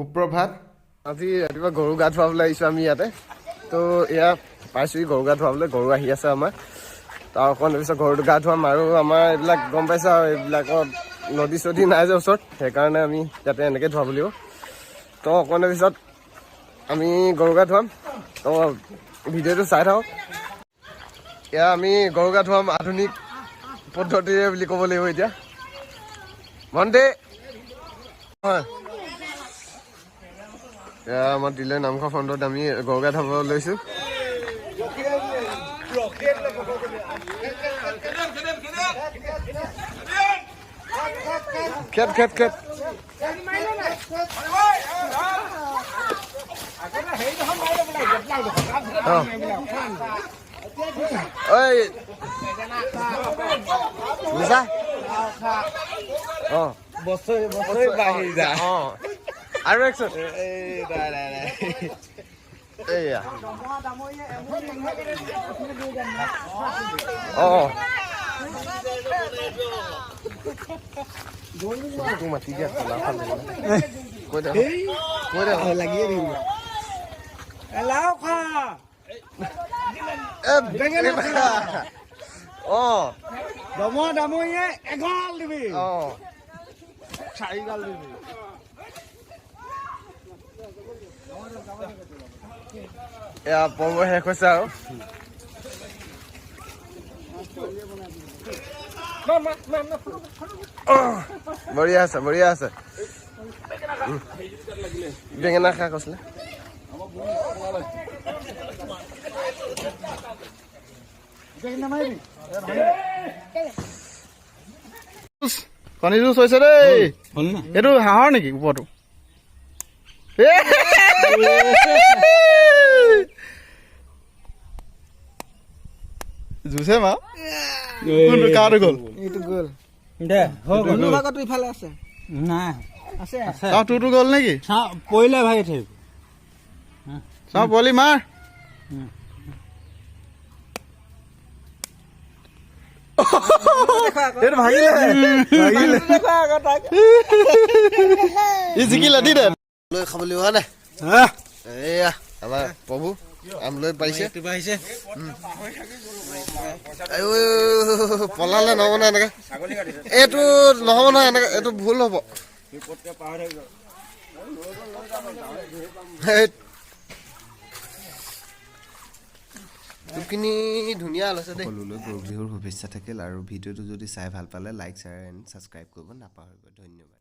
সুপ্ৰভাত আজি ৰাতিপুৱা গৰু গা ধুৱাবলৈ আহিছোঁ আমি ইয়াতে তো এয়া পাইছোঁ গৰু গা ধুৱাবলৈ গৰু আহি আছে আমাৰ তাৰ অকণ পিছত গৰুটো গা ধুৱাম আৰু আমাৰ এইবিলাক গম পাইছা আৰু এইবিলাকত নদী চদী নাই যে ওচৰত সেইকাৰণে আমি ইয়াতে এনেকৈ ধুৱাব লাগিব তো অকণ পিছত আমি গৰু গা ধুৱাম তো ভিডিঅ'টো চাই থাকক এয়া আমি গৰু গা ধুৱাম আধুনিক পদ্ধতিৰে বুলি ক'ব লাগিব এতিয়া ভণ্টি হয় এয়া আমাৰ দিলে নামঘৰ ফ্ৰণ্টত আমি গৰু গা ধুৱাব লৈছোঁ খেত খেত খেত ঐ বুজিছা অঁ বছৰি বাঢ়ি যায় অঁ আৰু একচোন এইয়া অঁ মাতি দিয়া কৈ দে কৈ দে লাগিয়ে থাকিব অঁ দামৰীয়ে এগাল দিবি অঁ 4 গাল দিবি এয়া পৰ্ব শেষ হৈছে আৰু বঢ়িয়া আছে বঢ়িয়া আছে বেঙেনা খা কৈছিলে কণী জুচ হৈছে দেই এইটো হাঁহৰ নেকি ওপৰটো জুচে মা কোনটো কাৰটো গ'ল এইটো গ'ল দে কোনটো ভাগত ইফালে আছে নাই আছে আছে আ তোৰটো গ'ল নেকি পইলে ভাই থাকিব চাও বলি মাৰ এইটো ভাগিলে ভাগিলে দেখা আগত ই জিকিলে দি দে লৈ খাবলৈ হোৱা নাই এয়া আমাৰ প্ৰভু আমলৈ পাইছে পলালে নহ'ব নহয় এনেকে এইটো নহ'ব নহয় এনেকে এইটো ভুল হ'ব খিনি ধুনীয়া লৈছে দেই সকলোলৈ গৰু বিহুৰ শুভেচ্ছা থাকিল আৰু ভিডিঅ'টো যদি চাই ভাল পালে লাইক শ্বেয়াৰ এণ্ড ছাবস্ক্ৰাইব কৰিব নাপাহৰিব ধন্যবাদ।